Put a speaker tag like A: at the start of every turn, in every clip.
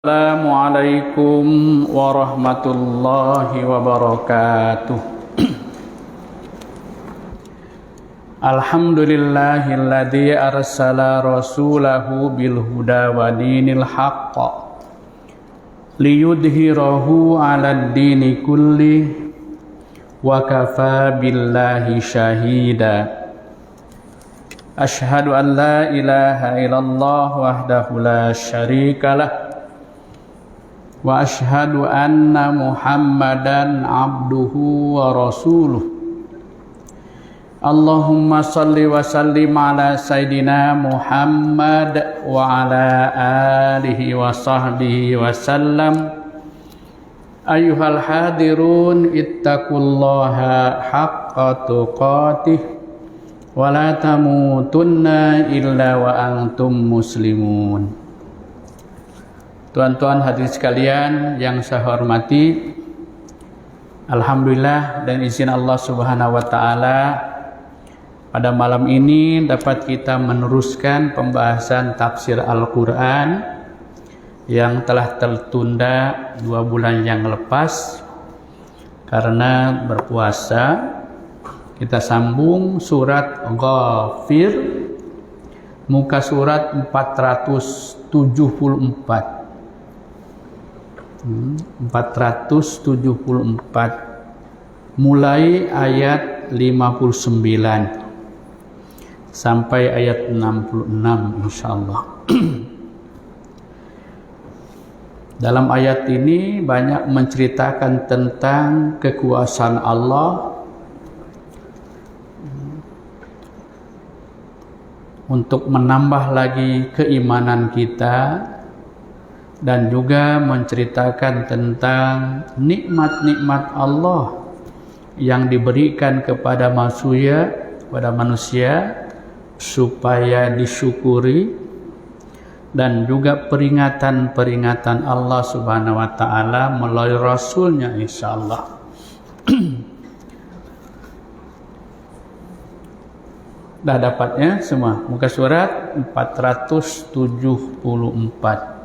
A: Assalamualaikum warahmatullahi wabarakatuh. Alhamdulillahilladzi arsala rasulahu bil huda wa dinil haqq liyudhhirahu 'alad dini kulli wa kafa billahi syahida. Asyhadu an la ilaha illallah wahdahu la syarikalah wa asyhadu anna Muhammadan abduhu wa rasuluh. Allahumma salli wa sallim ala Sayyidina Muhammad wa ala alihi wa sahbihi wa sallam. Ayyuhal hadirun ittaqullaha haqqa tuqatih wa la tamutunna illa wa antum muslimun. Tuan-tuan hadirin sekalian yang saya hormati, alhamdulillah dan izin Allah Subhanahu wa taala, pada malam ini dapat kita meneruskan pembahasan tafsir Al-Qur'an yang telah tertunda 2 bulan yang lepas karena berpuasa. Kita sambung surat Ghafir, muka surat 474 mulai ayat 59 sampai ayat 66 insyaallah. Dalam ayat ini banyak menceritakan tentang kekuasaan Allah untuk menambah lagi keimanan kita, dan juga menceritakan tentang nikmat-nikmat Allah yang diberikan kepada manusia supaya disyukuri, dan juga peringatan-peringatan Allah Subhanahu wa taala melalui rasulnya insyaallah. Dah dapatnya semua muka surat 474.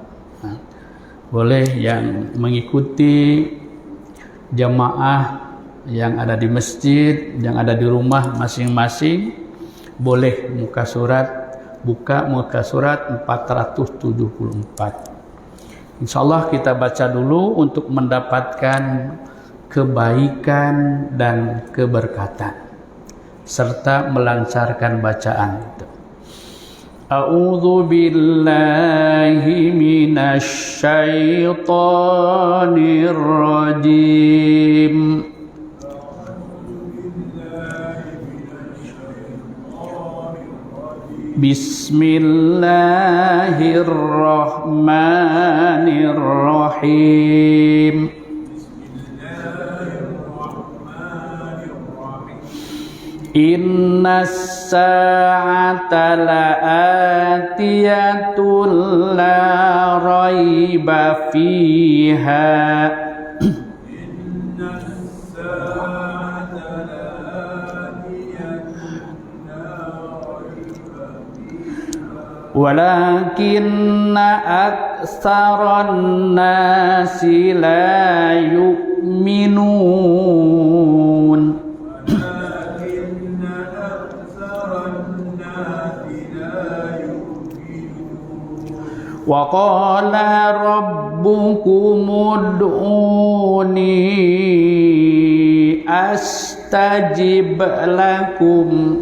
A: Boleh yang mengikuti jamaah yang ada di masjid, yang ada di rumah masing-masing, boleh buka muka surat 474. Insyaallah kita baca dulu untuk mendapatkan kebaikan dan keberkatan serta melancarkan bacaan itu. A'udzu billahi minasy syaithanir rajim. Bismillahirrahmanirrahim. Innas sa'ata la'atiyatun la raiba fiha walakinna aktsaran nasi la yu'minun. Wa qala rabbukum ud'uni astajib lakum.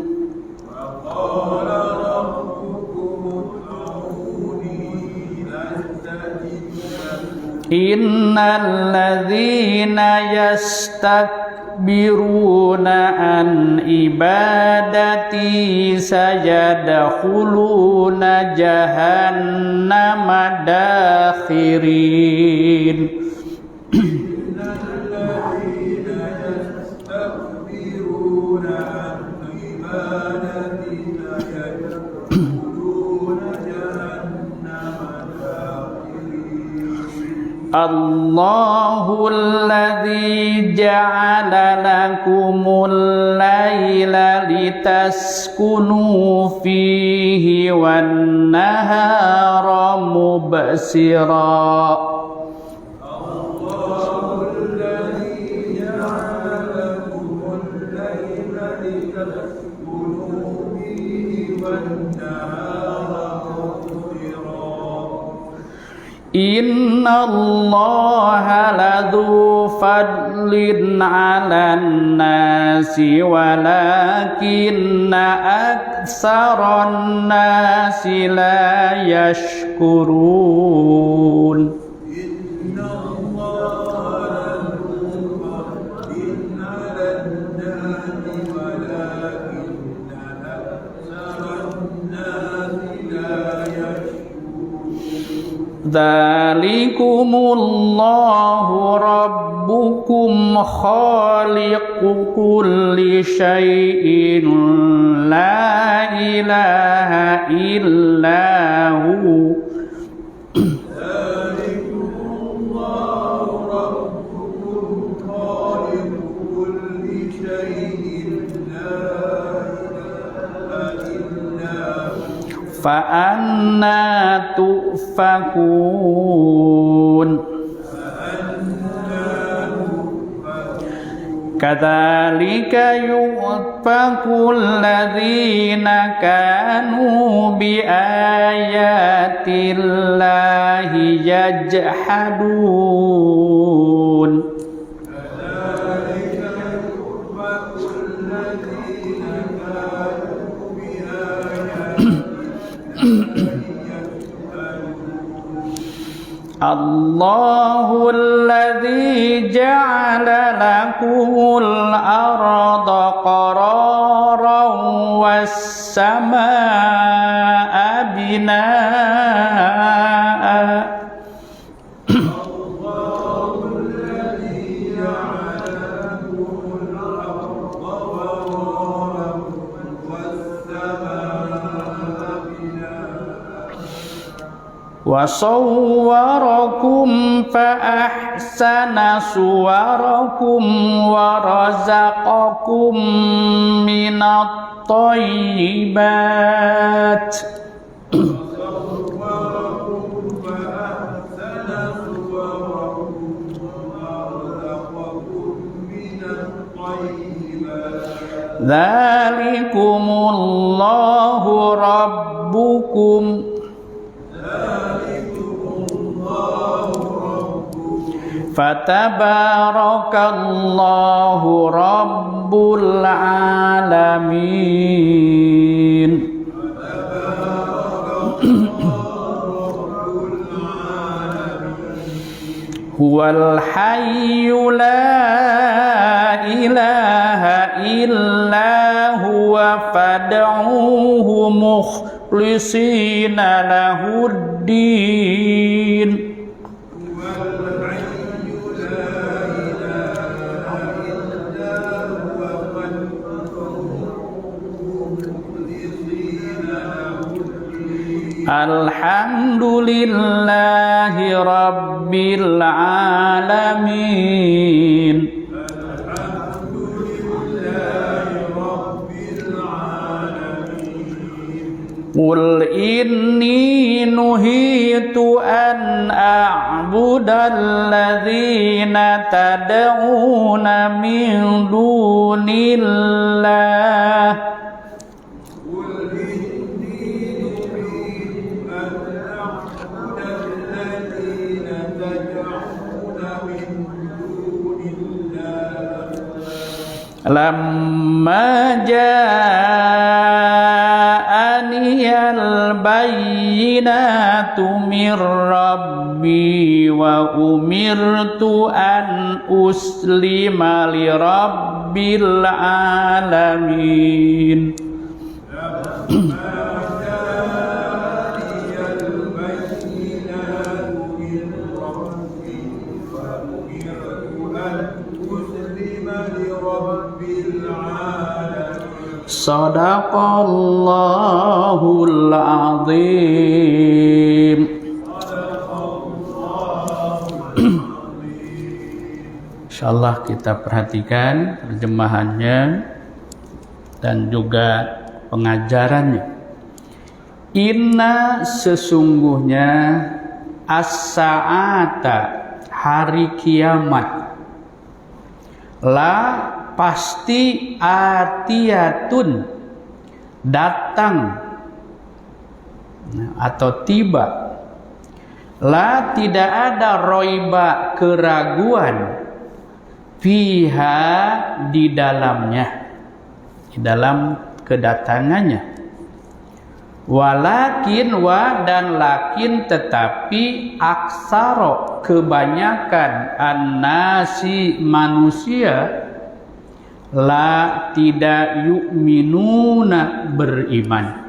A: Innal ladzina yastakbiruna an ibadati sayadkhuluna jahannama dakhirin. Allahul ladzi ja'ala lakumul laila litaskunu fihi wan nahara mubsira. Inna Allaha ladzu fadlin 'alan nasi walakinna aktsaran nasi la yashkurun. Dzalikumullahu rabbukum khaliqu kulli syai'in la ilaha illahu. Fa'anna tu'fakun. Kadzalika yu'fakul ladzina kanu biayatillahi yajhadun. Allahul ladzi ja'ala lakumul arda qararan was samaa'a binaa'a. Wa sawwarakum fa ahsana suwarakum wa razaqakum minat thayyibat. Dzalikumullahu rabbukum fatabarakallahu rabbul alamin. Huwal hayyu la ilaha illa huwa fad'uhu mukhlishina lahuddin. Alhamdulillahi rabbil alamin. Qul inni nuhitu an a'budal ladzina tad'una min dunillah. Lamma ja'aniyal bayyinatu min rabbi wa umirtu an uslima li rabbil alamin. Sadaqallahul azim. Insyaallah kita perhatikan terjemahannya dan juga pengajarannya. Inna sesungguhnya as-sa'ata hari kiamat la pasti atiyatun datang atau tiba. La tidak ada roiba keraguan fiha di dalamnya, di dalam kedatangannya. Walakin wa dan lakin tetapi aksaro kebanyakan annasi manusia la tidak yu'minuna beriman.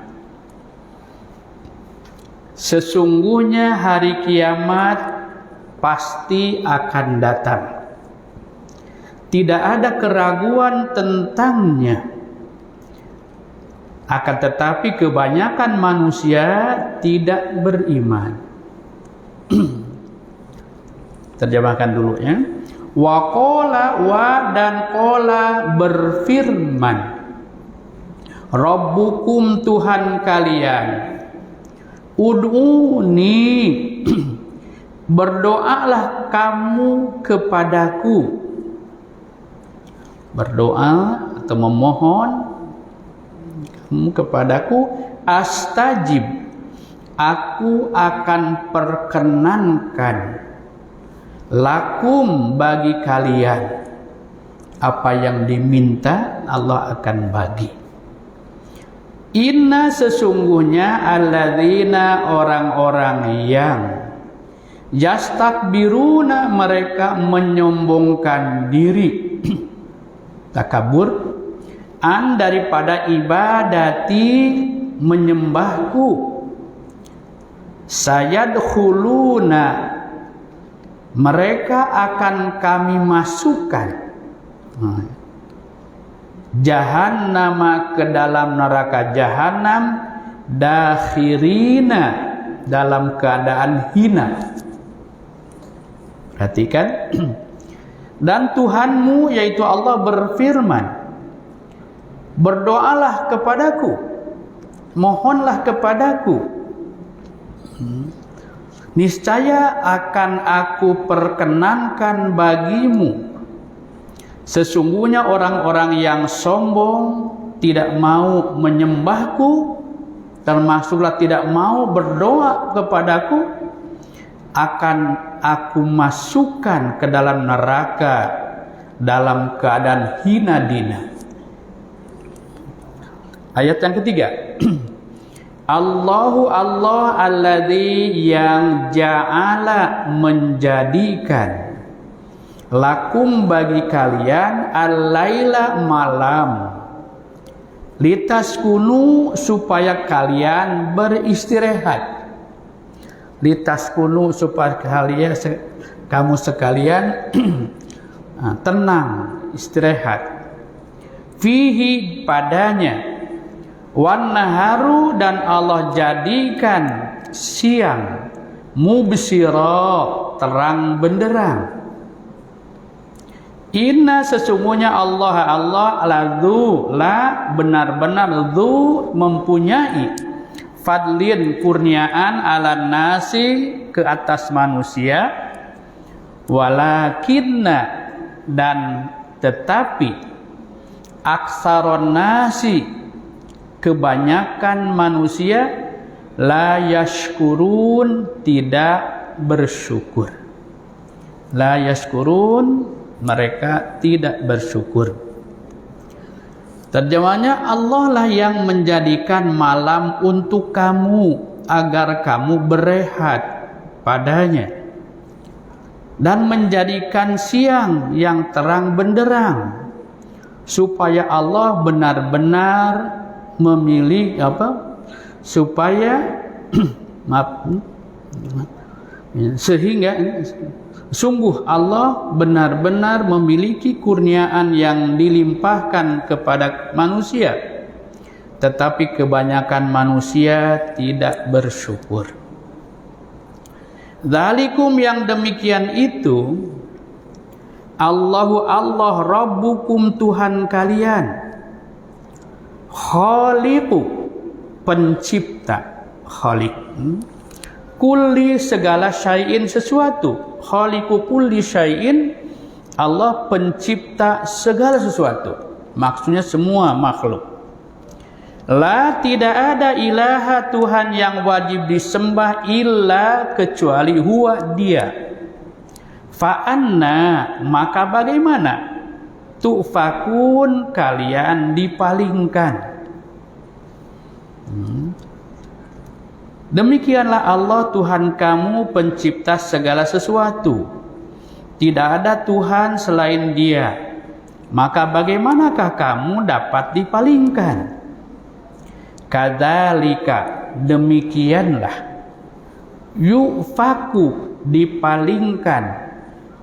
A: Sesungguhnya hari kiamat pasti akan datang. Tidak ada keraguan tentangnya. Akan tetapi kebanyakan manusia tidak beriman. Terjemahkan dulu ya. Wa qala wa dan qala berfirman. Rabbukum Tuhan kalian. Ud'uni berdoalah kamu kepadaku. Berdoa atau memohon kepadaku, astajib, aku akan perkenankan lakum bagi kalian apa yang diminta Allah akan bagi. Inna sesungguhnya alladzina orang-orang yang yastakbiruna mereka menyombongkan diri takabur an daripada ibadati menyembahku, sayadkhuluna mereka akan kami masukkan jahannama ke dalam neraka jahanam dakhirina dalam keadaan hina. Perhatikan. Dan Tuhanmu yaitu Allah berfirman, berdoalah kepadaku, mohonlah kepadaku, niscaya akan aku perkenankan bagimu. Sesungguhnya orang-orang yang sombong tidak mau menyembahku, termasuklah tidak mau berdoa kepadaku, akan aku masukkan ke dalam neraka dalam keadaan hina dina. Ayat yang ketiga. Allahu Allah alladzi yang ja'ala menjadikan lakum bagi kalian al-laila malam litaskunu supaya kalian beristirahat. Litaskunu supaya kalian kamu sekalian tenang istirahat. Fihi padanya. Wan naharu dan Allah jadikan siang mubsira terang benderang. Inna sesungguhnya Allah ladzu la benar-benar dzu mempunyai fadlin kurniaan ala nasi ke atas manusia, walakinna dan tetapi aksaron nasi kebanyakan manusia la yashkurun tidak bersyukur. La yashkurun mereka tidak bersyukur. Terjemahnya Allah lah yang menjadikan malam untuk kamu agar kamu berehat padanya dan menjadikan siang yang terang benderang supaya Allah benar-benar memilih supaya sehingga sungguh Allah benar-benar memiliki kurniaan yang dilimpahkan kepada manusia, tetapi kebanyakan manusia tidak bersyukur. Dzalikum yang demikian itu, Allahu Allah Rabbukum Tuhan kalian, Khaliqu pencipta, Khaliq kulli segala syai'in sesuatu, Khaliqu kulli syai'in, Allah pencipta segala sesuatu, maksudnya semua makhluk. La tidak ada ilaha Tuhan yang wajib disembah illa kecuali huwa dia. Fa'anna maka bagaimana tu'fakun kalian dipalingkan. Demikianlah Allah Tuhan kamu pencipta segala sesuatu. Tidak ada Tuhan selain dia. Maka bagaimanakah kamu dapat dipalingkan? Kadzalika demikianlah yufaku dipalingkan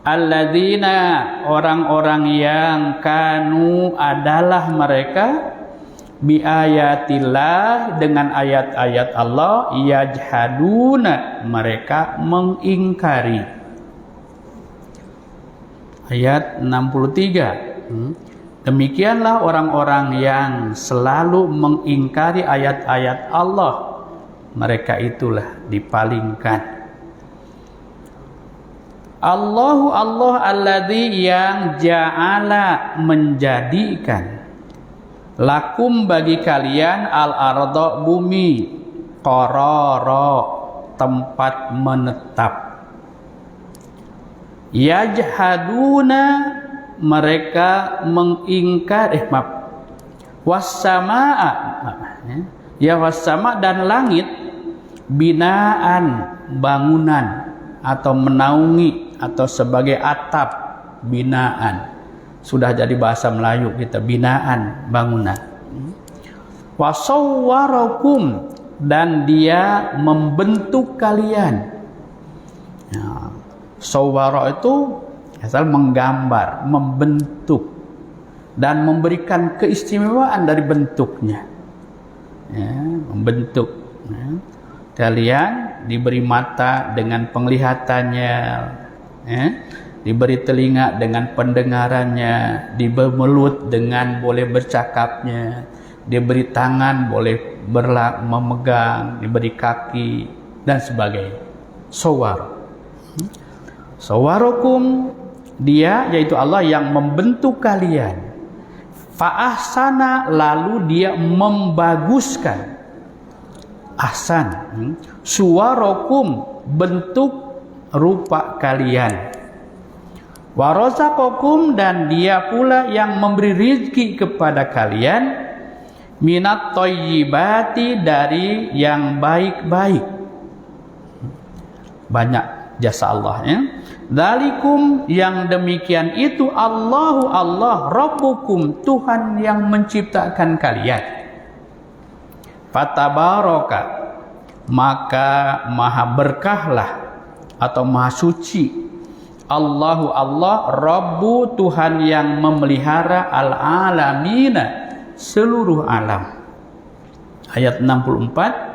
A: alladzina orang-orang yang kanu adalah mereka biayatillah dengan ayat-ayat Allah yajhaduna mereka mengingkari. Ayat 63. Demikianlah orang-orang yang selalu mengingkari ayat-ayat Allah, mereka itulah dipalingkan. Allahu Allah alladzi yang ja'ala menjadikan lakum bagi kalian al-arda bumi qarara tempat menetap. Yajhaduna mereka mengingkari wassamaa ya wassama dan langit binaan bangunan atau menaungi atau sebagai atap binaan sudah jadi bahasa Melayu kita binaan bangunan. Wasawwarakum dan dia membentuk kalian. Ya, sawwara itu asal menggambar, membentuk dan memberikan keistimewaan dari bentuknya. Ya, membentuk. Ya. Kalian diberi mata dengan penglihatannya, ya. Diberi telinga dengan pendengarannya, diberi mulut dengan boleh bercakapnya, diberi tangan boleh memegang, diberi kaki dan sebagainya. Sawar. Sawarokum dia yaitu Allah yang membentuk kalian. Fa'ahsana lalu dia membaguskan. Ahsan. Suwarokum bentuk rupa kalian. Warazaqakum dan dia pula yang memberi rizki kepada kalian. Minat thayyibati dari yang baik-baik. Banyak jasa Allah ya. Dzalikum yang demikian itu Allahu Allah Rabbukum Tuhan yang menciptakan kalian. Fatabaraka maka maha berkahlah atau maha suci Allahu Allah Rabbu Tuhan yang memelihara al-alamina seluruh alam. Ayat 64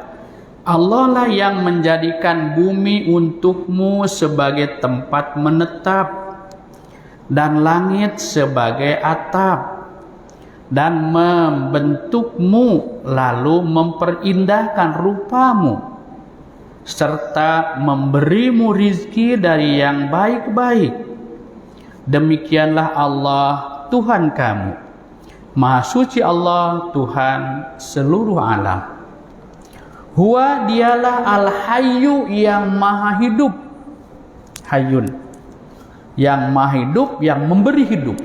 A: Allah lah yang menjadikan bumi untukmu sebagai tempat menetap dan langit sebagai atap dan membentukmu lalu memperindah rupamu serta memberimu rizki dari yang baik-baik. Demikianlah Allah Tuhan kamu. Maha suci Allah Tuhan seluruh alam. Huwa dialah al-hayyu yang maha hidup. Hayyun. Yang maha hidup, yang memberi hidup.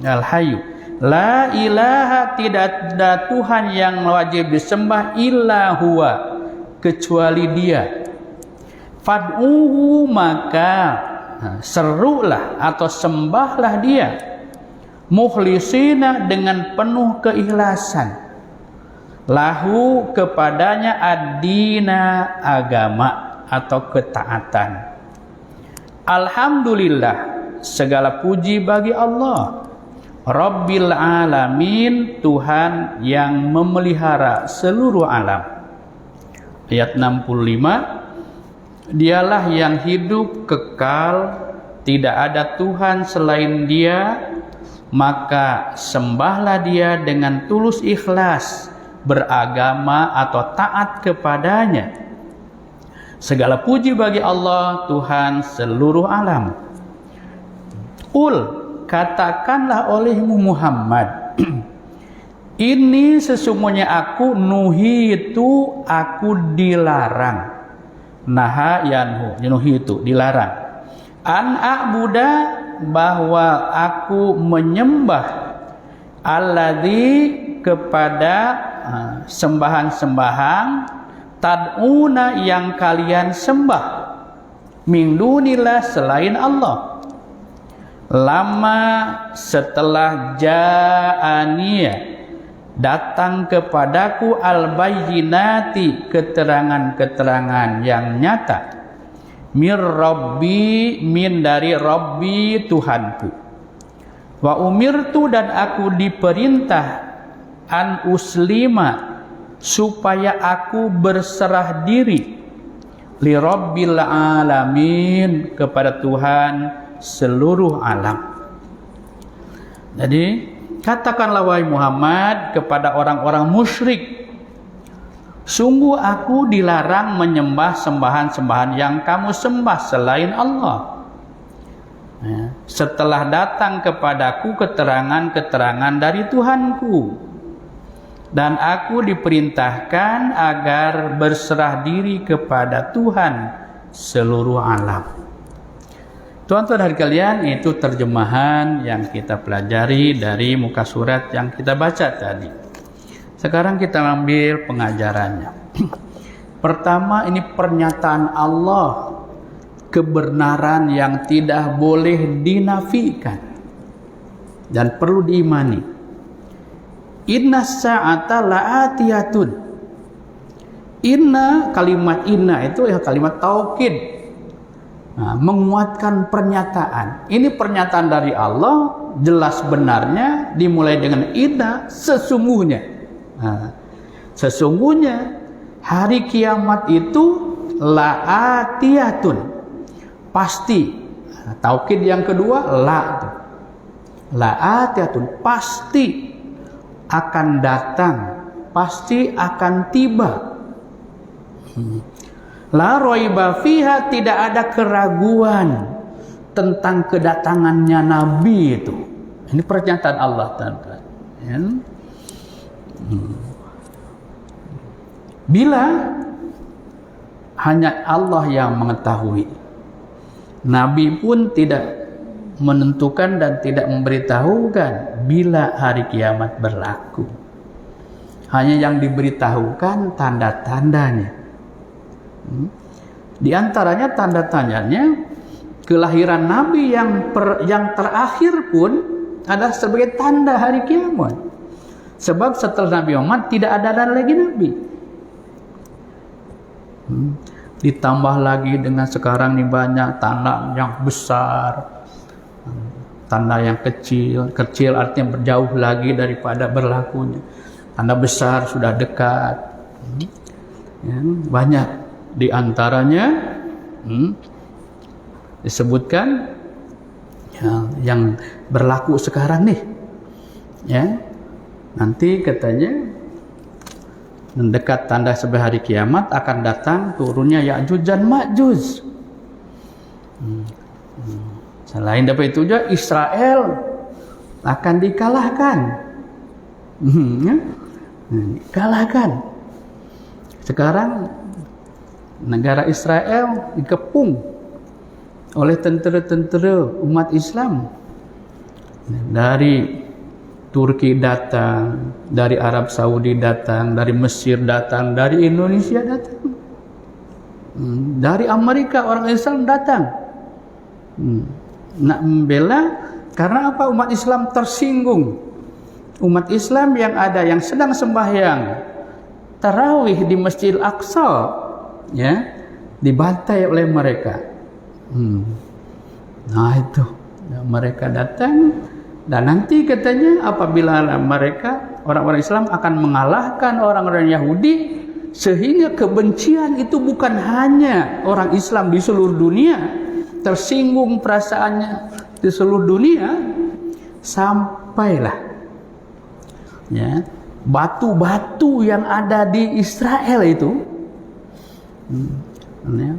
A: Al-hayyu. La ilaha tidak ada Tuhan yang wajib disembah illa huwa kecuali dia. Fad'uhu maka serulah atau sembahlah dia. Mukhlisina dengan penuh keikhlasan. Lahu kepadanya ad-dina agama atau ketaatan. Alhamdulillah segala puji bagi Allah Rabbil alamin Tuhan yang memelihara seluruh alam. ayat 65, Dialah yang hidup kekal, tidak ada Tuhan selain Dia, maka sembahlah Dia dengan tulus ikhlas, beragama atau taat kepadanya. Segala puji bagi Allah, Tuhan seluruh alam. Katakanlah olehmu Muhammad, ini sesungguhnya aku nuhitu, aku dilarang. Naha yanhu, nuhitu, dilarang. An a'buda, bahwa aku menyembah alladzi, kepada sembahan-sembahan, tad'una, yang kalian sembah, min dunillah, selain Allah. Lama setelah ja'aniyah, datang kepadaku al-bayyinati, keterangan-keterangan yang nyata, mir rabbi, min dari rabbi, Tuhanku. Wa umirtu, dan aku diperintah, an uslima, supaya aku berserah diri, li rabbil alamin, kepada Tuhan seluruh alam. Jadi katakanlah wahai Muhammad kepada orang-orang musyrik, sungguh aku dilarang menyembah sembahan-sembahan yang kamu sembah selain Allah. Setelah datang kepadaku keterangan-keterangan dari Tuhanku, dan aku diperintahkan agar berserah diri kepada Tuhan seluruh alam. Tuan-tuan dan kalian, itu terjemahan yang kita pelajari dari muka surat yang kita baca tadi. Sekarang kita ambil pengajarannya. Pertama, ini pernyataan Allah, kebenaran yang tidak boleh dinafikan dan perlu diimani. Inna sa'ata la'atiyatun. Inna, kalimat inna itu ya kalimat taukid. Menguatkan pernyataan. Ini pernyataan dari Allah, jelas benarnya, dimulai dengan inna, sesungguhnya. Sesungguhnya hari kiamat itu la'atiyatun, pasti. Taukid yang kedua, la'atiyatun, pasti akan datang, pasti akan tiba. La raiba fiha, tidak ada keraguan tentang kedatangannya Nabi itu. Ini pernyataan Allah, teman-teman. Ya. Bila hanya Allah yang mengetahui, Nabi pun tidak menentukan dan tidak memberitahukan bila hari kiamat berlaku. Hanya yang diberitahukan tanda-tandanya. Di antaranya tanda-tandanya kelahiran Nabi yang terakhir pun adalah sebagai tanda hari kiamat. Sebab setelah Nabi Muhammad tidak ada lagi Nabi. Ditambah lagi dengan sekarang ini banyak tanda yang besar, tanda yang kecil. Kecil artinya berjauh lagi daripada berlakunya. Tanda besar sudah dekat. Banyak. Di antaranya disebutkan yang berlaku sekarang nih, ya, nanti katanya mendekat tanda sebagai hari kiamat akan datang turunnya Ya'juj dan Ma'juj. Selain daripada itu juga Israel akan dikalahkan, kalahkan. Sekarang negara Israel dikepung oleh tentera-tentera umat Islam. Dari Turki datang, dari Arab Saudi datang, dari Mesir datang, dari Indonesia datang, dari Amerika orang Islam datang. Nak membela, karena apa? Umat Islam tersinggung. Umat Islam yang ada yang sedang sembahyang tarawih di Masjidil Aqsa, ya, dibantai oleh mereka. Nah itu, mereka datang, dan nanti katanya apabila mereka orang-orang Islam akan mengalahkan orang-orang Yahudi, Sehingga kebencian itu bukan hanya orang Islam di seluruh dunia, tersinggung perasaannya di seluruh dunia, sampailah ya, batu-batu yang ada di Israel itu ya,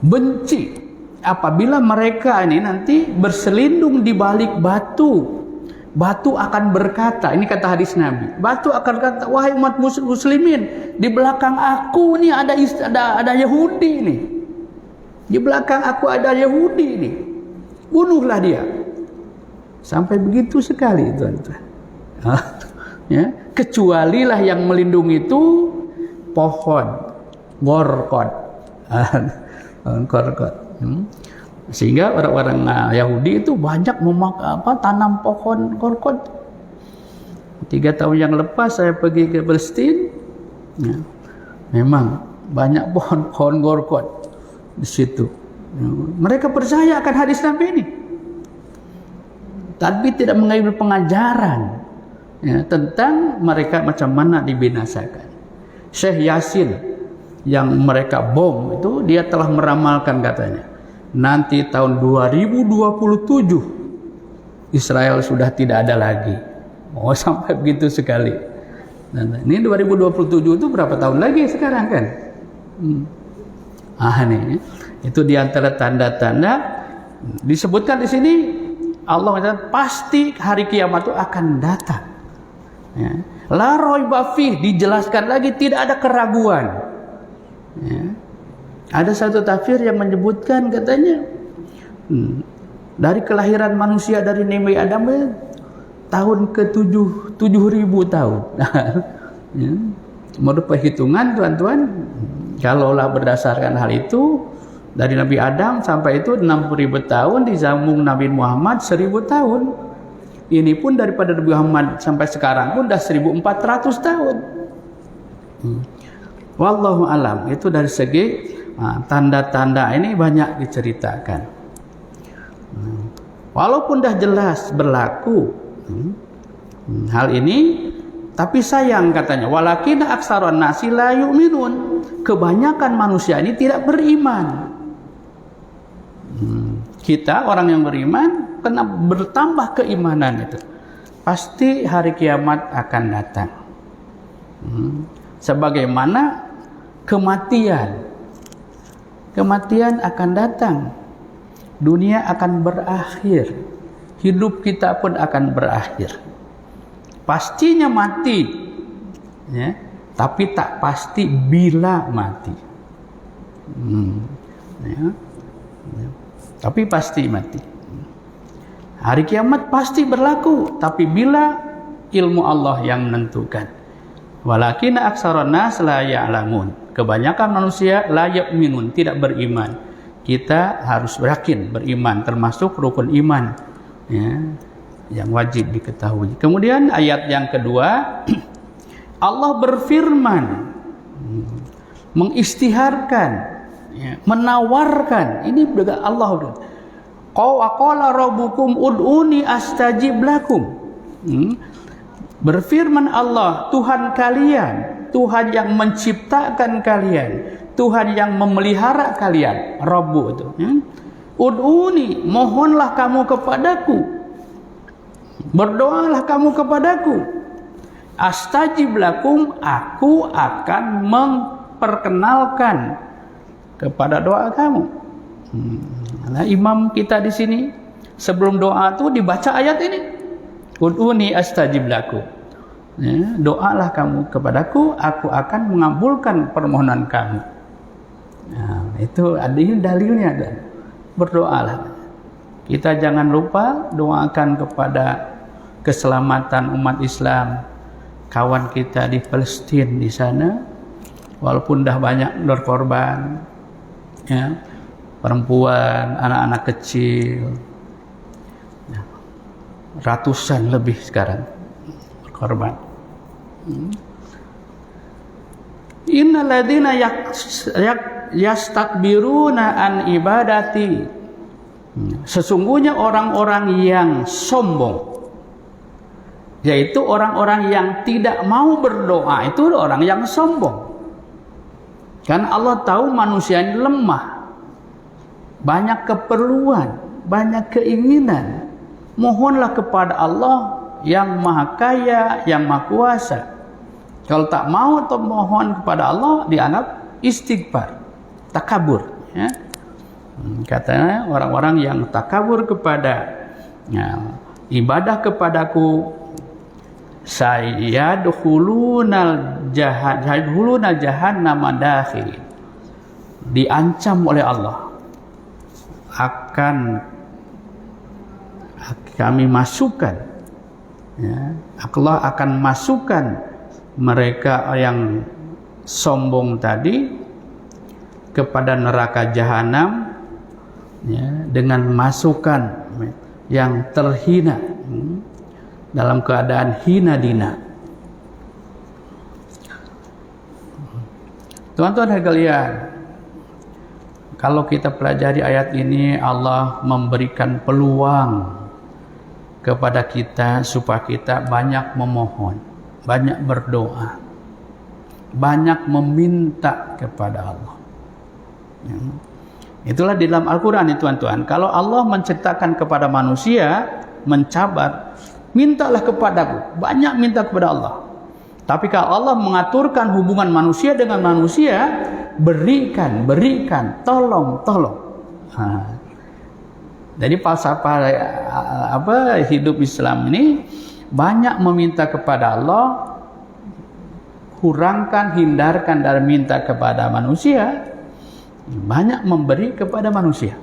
A: benci apabila mereka ini nanti berselindung di balik batu. Batu akan berkata, ini kata hadis Nabi, batu akan berkata, wahai umat muslimin, di belakang aku nih ada Yahudi nih, di belakang aku ada Yahudi nih, bunuhlah dia. Sampai begitu sekali tuan-tuan. Ya, kecualilah yang melindungi itu pohon gorkot. Gorkot. Sehingga orang-orang Yahudi itu banyak tanam pohon gorkot. 3 tahun yang lepas saya pergi ke Palestina, ya, memang banyak pohon gorkot di situ. Ya, mereka percaya akan hadis Nabi ini, tapi tidak mengambil pengajaran ya, tentang mereka macam mana dibinasakan. Syekh Yasin yang mereka bom itu, dia telah meramalkan katanya, nanti tahun 2027 Israel sudah tidak ada lagi. Oh, sampai begitu sekali. Nah, ini 2027 itu berapa tahun lagi sekarang kan? Nih, itu diantara tanda-tanda disebutkan di sini. Allah mengatakan pasti hari kiamat itu akan datang. Ya. La raiba fih, dijelaskan lagi tidak ada keraguan. Ya. Ada satu tafsir yang menyebutkan katanya dari kelahiran manusia dari Nabi Adam tahun ke-7 7.000 tahun. Ya. Menurut perhitungan tuan-tuan, kalaulah berdasarkan hal itu, dari Nabi Adam sampai itu 60.000 tahun, disambung Nabi Muhammad 1.000 tahun. Ini pun daripada Nabi Muhammad sampai sekarang pun dah 1.400 tahun. Wallahu alam. Itu dari segi tanda-tanda ini banyak diceritakan. Walaupun dah jelas berlaku hal ini, tapi sayang katanya, walakin aktsarun nasi la yu'minun. Kebanyakan manusia ini tidak beriman. Kita orang yang beriman kena bertambah keimanan itu. Pasti hari kiamat akan datang. Sebagaimana kematian. Kematian akan datang. Dunia akan berakhir. Hidup kita pun akan berakhir. Pastinya mati. Ya, tapi tak pasti bila mati. Ya. Tapi pasti mati. Hari kiamat pasti berlaku, tapi bila ilmu Allah yang menentukan. Walakin aktsarun nas la ya'lamun. Kebanyakan manusia la yu'minun, tidak beriman. Kita harus yakin beriman, termasuk rukun iman ya, yang wajib diketahui. Kemudian ayat yang kedua, Allah berfirman, mengistiharkan, ya, menawarkan. Ini juga Allah. Qala rabbukum ud'uni astajib lakum. Berfirman Allah, Tuhan kalian, Tuhan yang menciptakan kalian, Tuhan yang memelihara kalian, Rabbu itu. Ud'uni, mohonlah kamu kepadaku, berdoalah kamu kepadaku. Astajib lakum, aku akan memperkenalkan kepada doa kamu. Nah, imam kita di sini sebelum doa itu dibaca ayat ini. Ud'uni astajib lakum. Ya, doalah kamu kepadaku, aku akan mengabulkan permohonan kamu. Nah, itu ini dalilnya dan berdoalah. Kita jangan lupa doakan kepada keselamatan umat Islam, kawan kita di Palestina di sana, walaupun dah banyak berkorban, ya, perempuan, anak-anak kecil, ya, ratusan lebih sekarang berkorban. Innal ladzina yastakbiruna an ibadati, sesungguhnya orang-orang yang sombong, yaitu orang-orang yang tidak mau berdoa, itu orang yang sombong. Karena Allah tahu manusia ini lemah, banyak keperluan, banyak keinginan. Mohonlah kepada Allah yang Maha Kaya, yang Maha Kuasa. Kalau tak mau atau mohon kepada Allah, dianggap istighfar, takabur. Ya. Katanya orang-orang yang takabur kepada ibadah kepadaku, sayadkhulunal jahannama dakhirin, diancam oleh Allah, akan kami masukkan, ya, Allah akan masukkan mereka yang sombong tadi kepada neraka jahanam, ya, dengan masukan yang terhina, dalam keadaan hina dina. Tuan-tuan sekalian, kalau kita pelajari ayat ini, Allah memberikan peluang kepada kita supaya kita banyak memohon, banyak berdoa, banyak meminta kepada Allah. Ya. Itulah di dalam Al-Quran, tuan-tuan. Kalau Allah menceritakan kepada manusia, mencabar, mintalah kepadaku, banyak minta kepada Allah. Tapi kalau Allah mengaturkan hubungan manusia dengan manusia, berikan, tolong. Jadi falsafah hidup Islam ini banyak meminta kepada Allah, kurangkan, hindarkan dari minta kepada manusia, banyak memberi kepada manusia.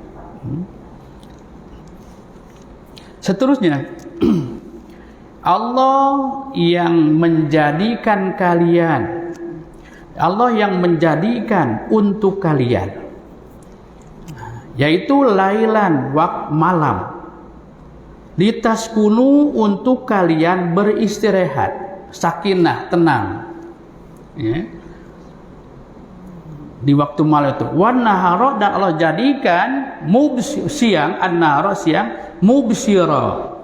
A: Seterusnya, Allah yang menjadikan kalian, Allah yang menjadikan untuk kalian, yaitu lailan, waktu malam, litaskunu, untuk kalian beristirahat, sakinah, tenang, ya, di waktu malam itu. Wan nahara, dan Allah jadikan siang, an-nahara siang, mubsira,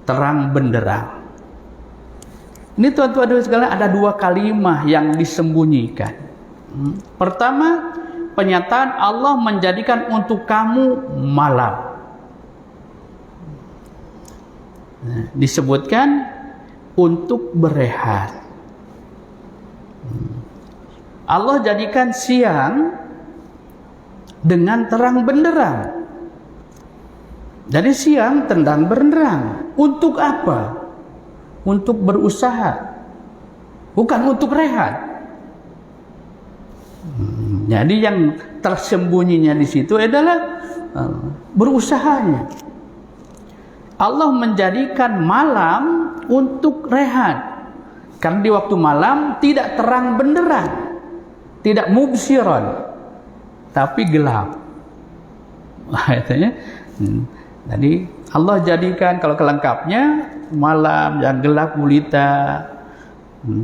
A: terang benderang. Ini tuan-tuan sekalian, ada dua kalimat yang disembunyikan. Pertama, penyataan Allah menjadikan untuk kamu malam. Disebutkan untuk berehat. Allah jadikan siang dengan terang benderang. Jadi siang terang benderang. Untuk apa? Untuk berusaha, bukan untuk rehat. Jadi yang tersembunyinya di situ adalah berusahanya. Allah menjadikan malam untuk rehat, karena di waktu malam tidak terang benderang, tidak mubsiron, tapi gelap. Jadi Allah jadikan, kalau kelengkapnya, malam yang gelap gulita,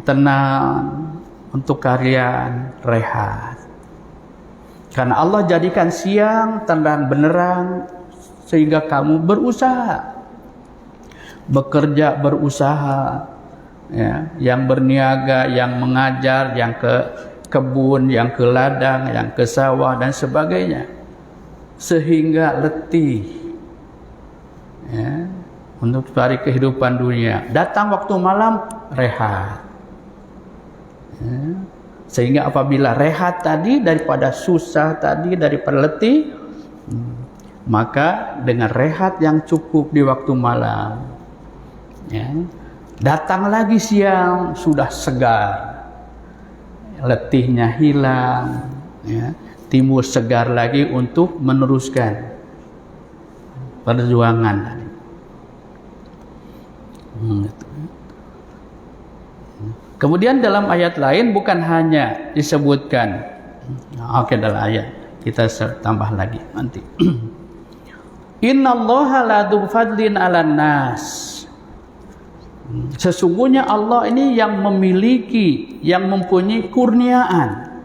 A: tenang, untuk kalian rehat. Karena Allah jadikan siang terang benderang sehingga kamu berusaha, bekerja, berusaha, ya, yang berniaga, yang mengajar, yang ke kebun, yang ke ladang, yang ke sawah dan sebagainya, sehingga letih, ya, untuk cari kehidupan dunia. Datang waktu malam, rehat, ya. Sehingga apabila rehat tadi, daripada susah tadi, daripada letih, maka dengan rehat yang cukup di waktu malam, ya, datang lagi siang, sudah segar, letihnya hilang, ya, timbul segar lagi untuk meneruskan perjuangan. Kemudian dalam ayat lain bukan hanya disebutkan, dalam ayat kita tambah lagi nanti. Innallaha ladu fadlin 'alan nas. Sesungguhnya Allah ini yang memiliki, yang mempunyai kurniaan,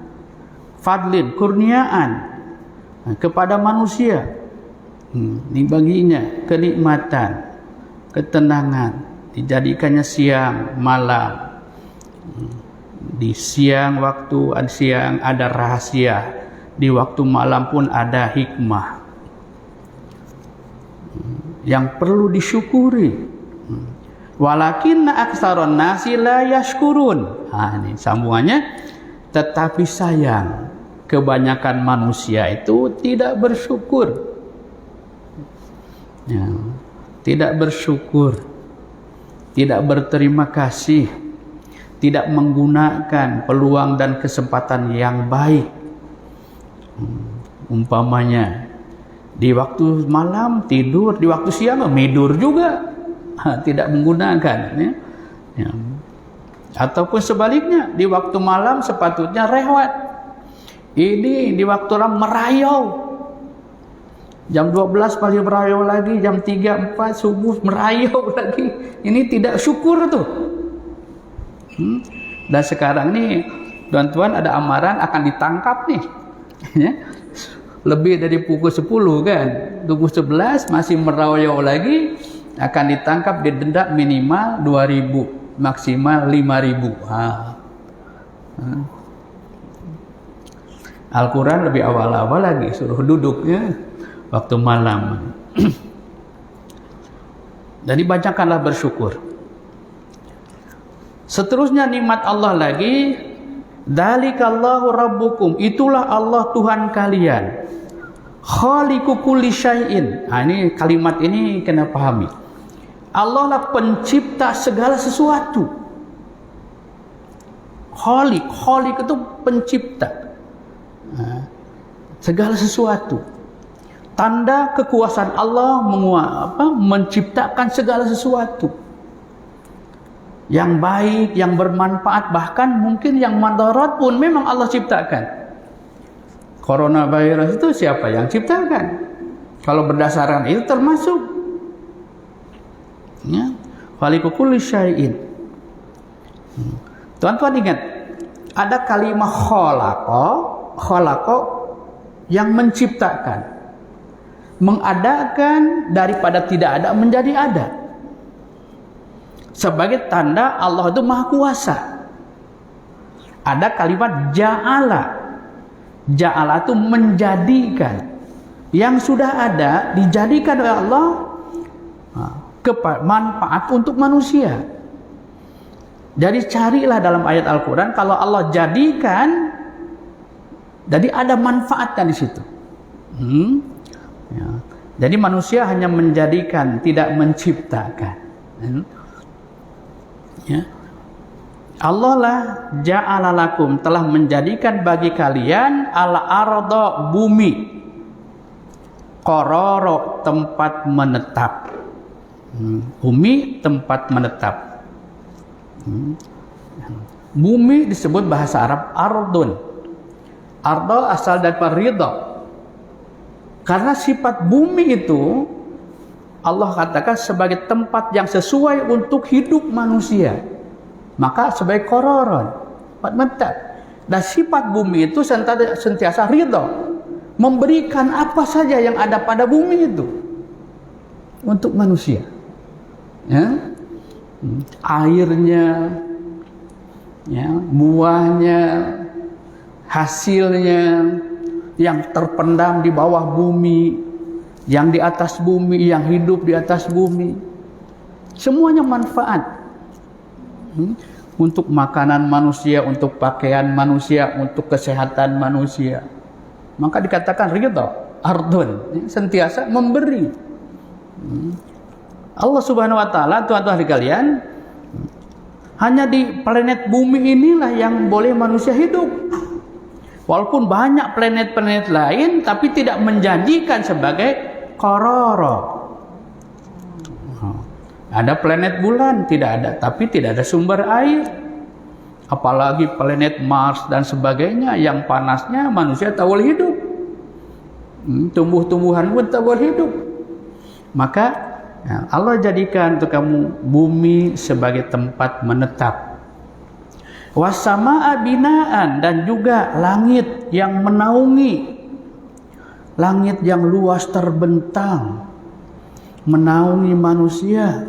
A: fadlin, kurniaan kepada manusia. Dibaginya kenikmatan, ketenangan, dijadikannya siang, malam, Di siang ada rahasia, di waktu malam pun ada hikmah yang perlu disyukuri. Walakinna aktsaron nasi la yashkurun. Ini sambungannya, tetapi sayang kebanyakan manusia itu tidak bersyukur. Tidak bersyukur, tidak berterima kasih, tidak menggunakan peluang dan kesempatan yang baik. Umpamanya di waktu malam tidur, di waktu siang tidur juga, tidak menggunakan. Ataupun sebaliknya, di waktu malam sepatutnya rewat, ini di waktu malam merayau. Jam 12 paling merayau lagi, jam 3, 4 subuh merayau lagi. Ini tidak syukur tuh. Dan sekarang nih, tuan-tuan, ada amaran akan ditangkap nih. Lebih dari pukul 10 kan. Pukul 11 masih merayau lagi, akan ditangkap, didenda minimal 2.000, maksimal 5.000. Al-Quran lebih awal-awal lagi, suruh duduknya waktu malam. Jadi banyakkanlah bersyukur. Seterusnya nikmat Allah lagi, dzalikallahu rabbukum, itulah Allah Tuhan kalian, khaliqu kulli syai'in. Ini kalimat ini kena pahami. Allah lah pencipta segala sesuatu. Khaliq itu pencipta segala sesuatu. Tanda kekuasaan Allah menciptakan segala sesuatu yang baik, yang bermanfaat, bahkan mungkin yang madarat pun memang Allah ciptakan. Coronavirus itu siapa yang ciptakan? Kalau berdasarkan itu termasuk khaliqu kulli syai'in. Tuan-tuan ingat, ada kalimat khalaqa yang menciptakan, mengadakan daripada tidak ada menjadi ada. Sebagai tanda Allah itu maha kuasa. Ada kalimat ja'ala. Ja'ala itu menjadikan. Yang sudah ada dijadikan oleh Allah manfaat untuk manusia. Jadi carilah dalam ayat Al-Quran, kalau Allah jadikan, jadi ada manfaatnya di situ. Jadi manusia hanya menjadikan, tidak menciptakan. Allah lah ja'ala lakum, telah menjadikan bagi kalian al-arda, bumi, qarara, tempat menetap. Bumi tempat menetap. Bumi disebut bahasa Arab ardun. Arda asal dari ridha. Karena sifat bumi itu Allah katakan sebagai tempat yang sesuai untuk hidup manusia. Maka sebagai qararan, tempat menetap. Dan sifat bumi itu sentiasa ridha, memberikan apa saja yang ada pada bumi itu untuk manusia. Airnya, buahnya, hasilnya, yang terpendam di bawah bumi, yang di atas bumi, yang hidup di atas bumi, semuanya manfaat untuk makanan manusia, untuk pakaian manusia, untuk kesehatan manusia. Maka dikatakan ridha, ardun, sentiasa memberi. Allah Subhanahu wa taala, tuan-tuan sekalian, hanya di planet bumi inilah yang boleh manusia hidup. Walaupun banyak planet-planet lain, tapi tidak menjanjikan sebagai qarara. Ada planet bulan, tidak ada, tapi tidak ada sumber air. Apalagi planet Mars dan sebagainya, yang panasnya manusia tak boleh hidup. Tumbuh-tumbuhan pun tak boleh hidup. Maka Allah jadikan untuk kamu bumi sebagai tempat menetap. Wasamaa binaan, dan juga langit yang menaungi. Langit yang luas terbentang menaungi manusia.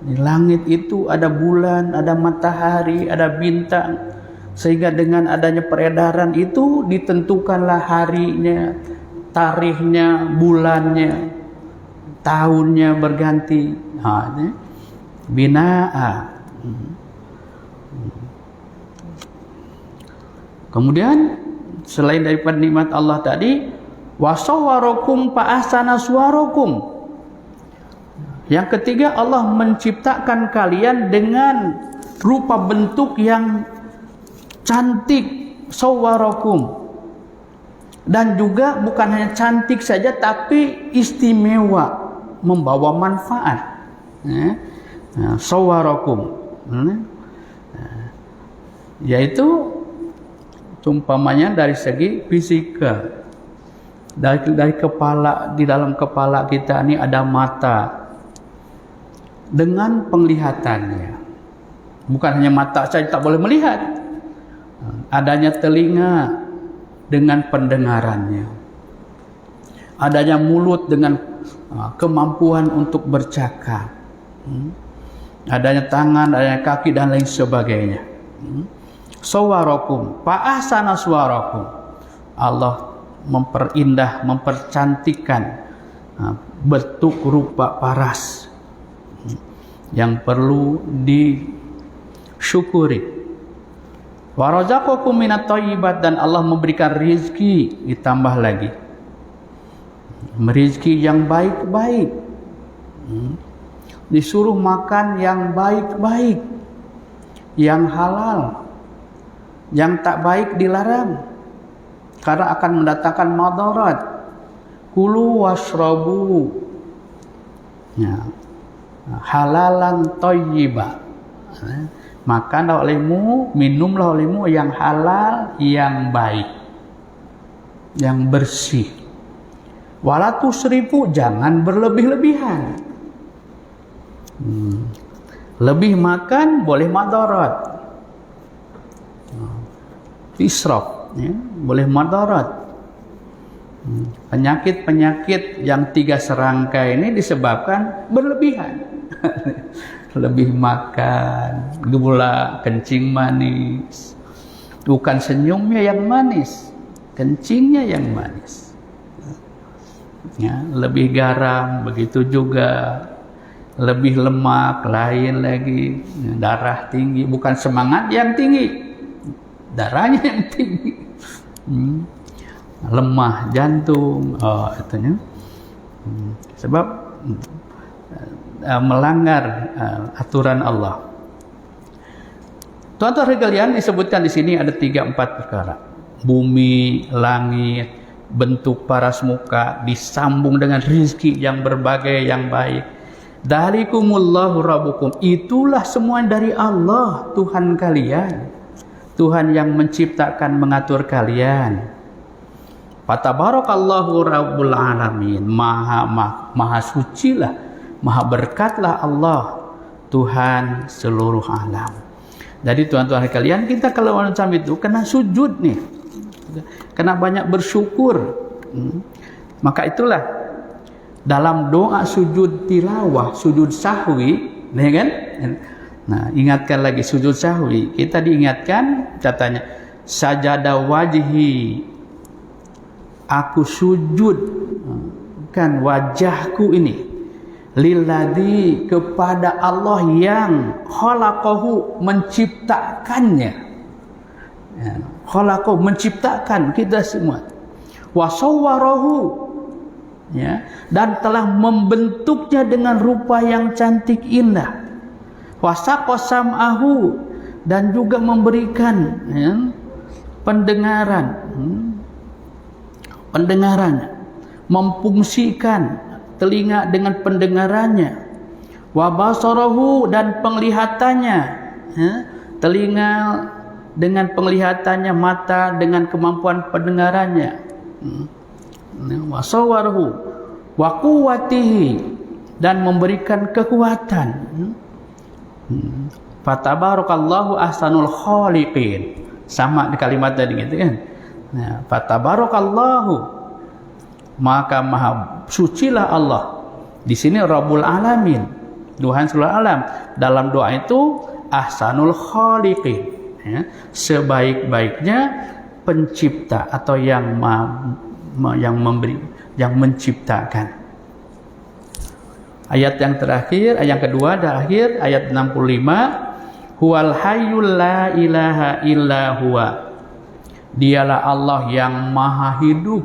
A: Di langit itu ada bulan, ada matahari, ada bintang. Sehingga dengan adanya peredaran itu ditentukanlah harinya, tarikhnya, bulannya, tahunnya berganti. Bina'a. Kemudian selain daripada nikmat Allah tadi, wasawwarakum fa ahsana suwarakum. Yang ketiga, Allah menciptakan kalian dengan rupa bentuk yang cantik, sawwarakum. Dan juga bukan hanya cantik saja, tapi istimewa, membawa manfaat. Sawwarakum. Yaitu umpamanya dari segi fisika. Dari kepala, di dalam kepala kita ini ada mata dengan penglihatannya. Bukan hanya mata saja tak boleh melihat. Adanya telinga dengan pendengarannya. Adanya mulut dengan kemampuan untuk bercakap. Adanya tangan, adanya kaki dan lain sebagainya. Sawwarakum fa ahsana suwarakum. Allah memperindah, mempercantikkan bentuk rupa paras yang perlu disyukuri. Wa razaqakum minat thayyibat, dan Allah memberikan rizki ditambah lagi. Rizki yang baik-baik. Disuruh makan yang baik-baik, yang halal. Yang tak baik dilarang, karena akan mendatangkan madarat. Kulu washrabu, halalan thayyiba. Makanlah olehmu, minumlah olehmu yang halal, yang baik, yang bersih. Wala tusrifu, jangan berlebih-lebihan. Lebih makan boleh madarat. Israf, boleh madarat. Penyakit-penyakit yang 3 serangkai ini disebabkan berlebihan. Lebih makan, gula, kencing manis. Bukan senyumnya yang manis, kencingnya yang manis. Lebih garam, begitu juga. Lebih lemak, lain lagi. Darah tinggi, bukan semangat yang tinggi, darahnya yang tinggi. Lemah jantung, itunya. Sebab melanggar aturan Allah. Tuan-tuan sekalian, disebutkan di sini ada 3-4 perkara. Bumi, langit, bentuk paras muka, disambung dengan rizki yang berbagai, yang baik. Dzalikumullahu rabbukum, itulah semua dari Allah, Tuhan kalian. Tuhan yang menciptakan, mengatur kalian. Fatabarakallahu rabbul alamin, maha sucilah, maha berkatlah Allah, Tuhan seluruh alam. Jadi tuan-tuan kalian, kita kalau macam itu kena sujud nih, kena banyak bersyukur. Maka itulah dalam doa sujud tilawah, sujud sahwi, ya kan? Nah, ingatkan lagi sujud sahwi. Kita diingatkan katanya, sajada wajhi, aku sujud kan wajahku ini lilladzi, kepada Allah yang khalaqahu, menciptakannya. Khalaqahu, menciptakan kita semua. Wa sawwarahu, dan telah membentuknya dengan rupa yang cantik indah. Wa saqasam'ahu, dan juga memberikan pendengarannya, memfungsikan telinga dengan pendengarannya. Wa basarahu, dan penglihatannya, telinga dengan penglihatannya, mata dengan kemampuan pendengarannya. Wa sawwarahu wa quwwatihi, dan memberikan kekuatan. Fatabarakallahu ahsanul khaliqin, sama di kalimat tadi gitu kan. Nah, fatabarakallahu, maka maha sucilah Allah. Di sini Rabbul Alamin, Tuhan seluruh alam. Dalam doa itu ahsanul khaliqin, ya, sebaik-baiknya pencipta atau yang memberi, yang menciptakan. Ayat yang terakhir, ayat yang kedua terakhir, ayat 65, huwal hayyul la ilaha illa huwa. Dialah Allah yang maha hidup.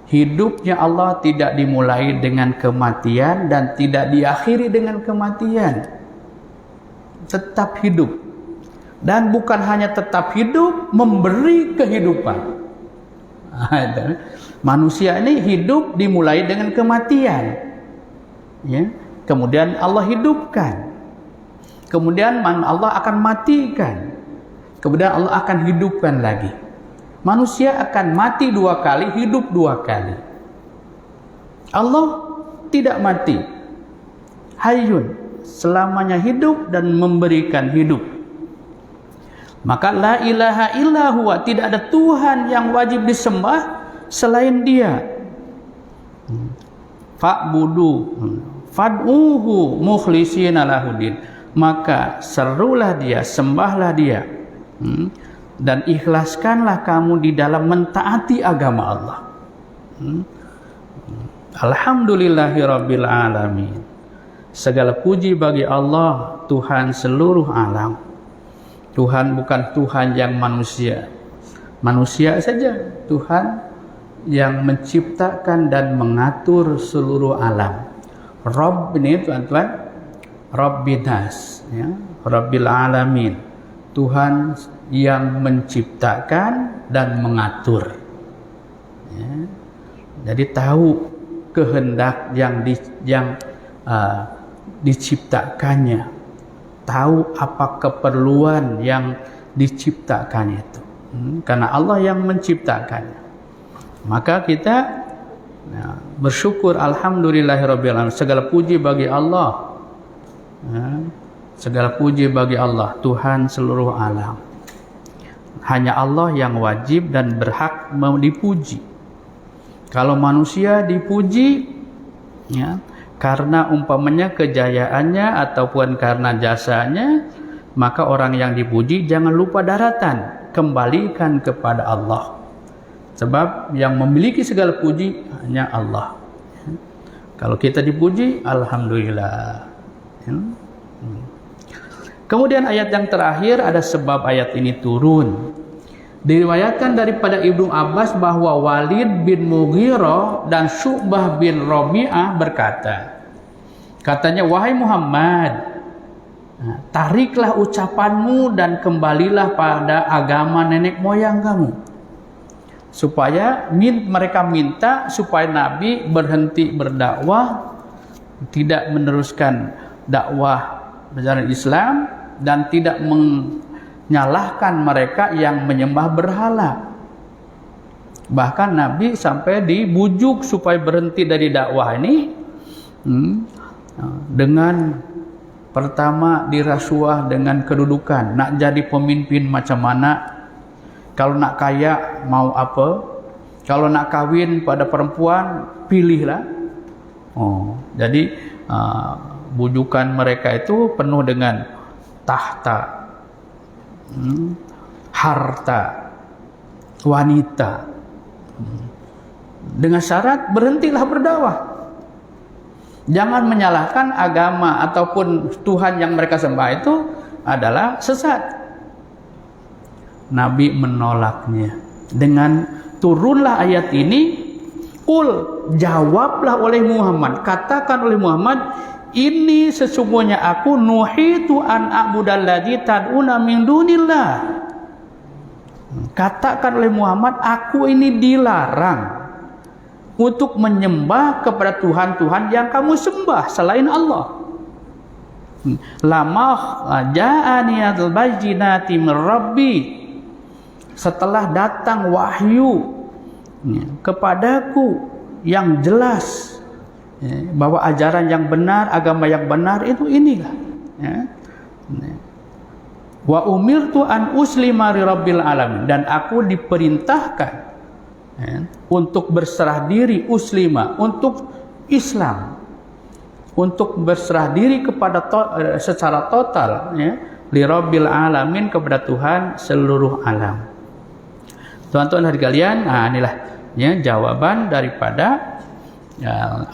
A: Hidupnya Allah tidak dimulai dengan kematian dan tidak diakhiri dengan kematian. Tetap hidup. Dan bukan hanya tetap hidup, memberi kehidupan. Manusia ini hidup dimulai dengan kematian. Ya, kemudian Allah hidupkan, kemudian Allah akan matikan, kemudian Allah akan hidupkan lagi. Manusia akan mati 2 kali, hidup 2 kali. Allah tidak mati, hayyun, selamanya hidup dan memberikan hidup. Maka la ilaha illa huwa, tidak ada Tuhan yang wajib disembah selain Dia. Fa'budu fad'uhu mukhlishina lahuddin, maka serulah Dia, sembahlah Dia, dan ikhlaskanlah kamu di dalam mentaati agama Allah. Alhamdulillahirabbil alamin. Segala puji bagi Allah, Tuhan seluruh alam. Tuhan bukan Tuhan yang manusia saja, Tuhan yang menciptakan dan mengatur seluruh alam. Rabb ini tuan-tuan, Rabbinas, ya, Rabbil alamin, Tuhan yang menciptakan dan mengatur. Ya. Jadi tahu kehendak yang diciptakannya, tahu apa keperluan yang diciptakannya itu, karena Allah yang menciptakannya. Maka kita bersyukur, alhamdulillahirabbil alamin. Segala puji bagi Allah, segala puji bagi Allah, Tuhan seluruh alam. Hanya Allah yang wajib dan berhak dipuji. Kalau manusia dipuji, ya, karena umpamanya kejayaannya ataupun karena jasanya, maka orang yang dipuji jangan lupa daratan, kembalikan kepada Allah. Sebab yang memiliki segala puji hanya Allah. Kalau kita dipuji, alhamdulillah. Kemudian ayat yang terakhir, ada sebab ayat ini turun. Diriwayatkan daripada Ibnu Abbas bahwa Walid bin Mughirah dan Syu'bah bin Rabi'ah berkata, katanya, wahai Muhammad, tariklah ucapanmu dan kembalilah pada agama nenek moyang kamu. Supaya mereka minta supaya Nabi berhenti berdakwah, tidak meneruskan dakwah ajaran Islam, dan tidak menyalahkan mereka yang menyembah berhala. Bahkan Nabi sampai dibujuk supaya berhenti dari dakwah ini, dengan pertama dirasuah dengan kedudukan, nak jadi pemimpin macam mana. Kalau nak kaya mau apa? Kalau nak kawin pada perempuan, pilihlah. Jadi bujukan mereka itu penuh dengan tahta, harta, wanita. Dengan syarat berhentilah berdakwah. Jangan menyalahkan agama ataupun Tuhan yang mereka sembah itu adalah sesat. Nabi menolaknya dengan turunlah ayat ini. Qul, jawablah oleh Muhammad, katakan oleh Muhammad, ini sesungguhnya aku nuhitu an a'budalladzi tad'una min dunillah. Katakan oleh Muhammad, aku ini dilarang untuk menyembah kepada Tuhan-Tuhan yang kamu sembah selain Allah. Lama ja'ani al-bayyinati min rabbi, setelah datang wahyu kepadaku yang jelas bahwa ajaran yang benar, agama yang benar itu inilah. Wa umirtu an uslima li rabbil alamin, dan aku diperintahkan untuk berserah diri, uslima, untuk Islam, untuk berserah diri kepada secara total, ya, li rabbil alamin, kepada Tuhan seluruh alam. Tuan-tuan hari kalian, inilah ya jawaban daripada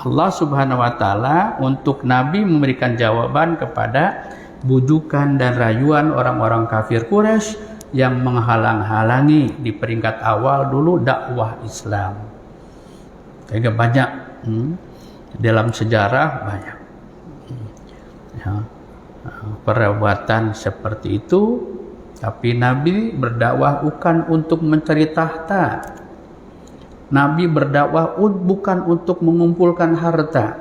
A: Allah Subhanahu wa taala untuk Nabi memberikan jawaban kepada bujukan dan rayuan orang-orang kafir Quraisy yang menghalang-halangi di peringkat awal dulu dakwah Islam. Sehingga banyak dalam sejarah banyak perbuatan seperti itu, tapi Nabi berdakwah bukan untuk mencari tahta. Nabi berdakwah bukan untuk mengumpulkan harta.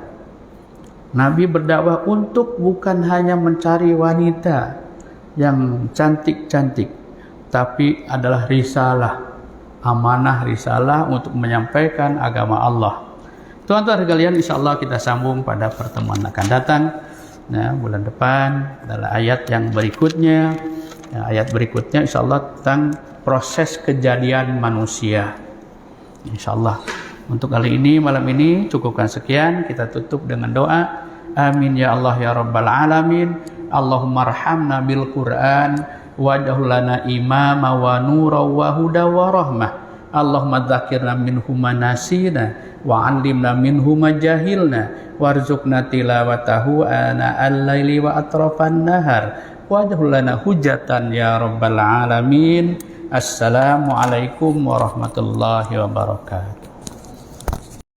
A: Nabi berdakwah untuk bukan hanya mencari wanita yang cantik-cantik, tapi adalah risalah, amanah risalah untuk menyampaikan agama Allah. Tuan-tuan sekalian, insyaallah kita sambung pada pertemuan akan datang. Nah, bulan depan adalah ayat yang berikutnya. Ayat berikutnya insyaallah tentang proses kejadian manusia. Insyaallah. Untuk kali ini, malam ini cukupkan sekian. Kita tutup dengan doa. Amin ya Allah ya Rabbal alamin. Allahumma arhamna bil Qur'an waj'al lana imama wa nura wa huda wa rahmah. Allahumma dzakirna minhu ma nasina wa 'allimna minhu ma jahilna warzuqna tilawatahu ana al-laili wa atrafan nahar waj'al lana hujatan ya Rabbal alamin. Assalamualaikum warahmatullahi wabarakatuh.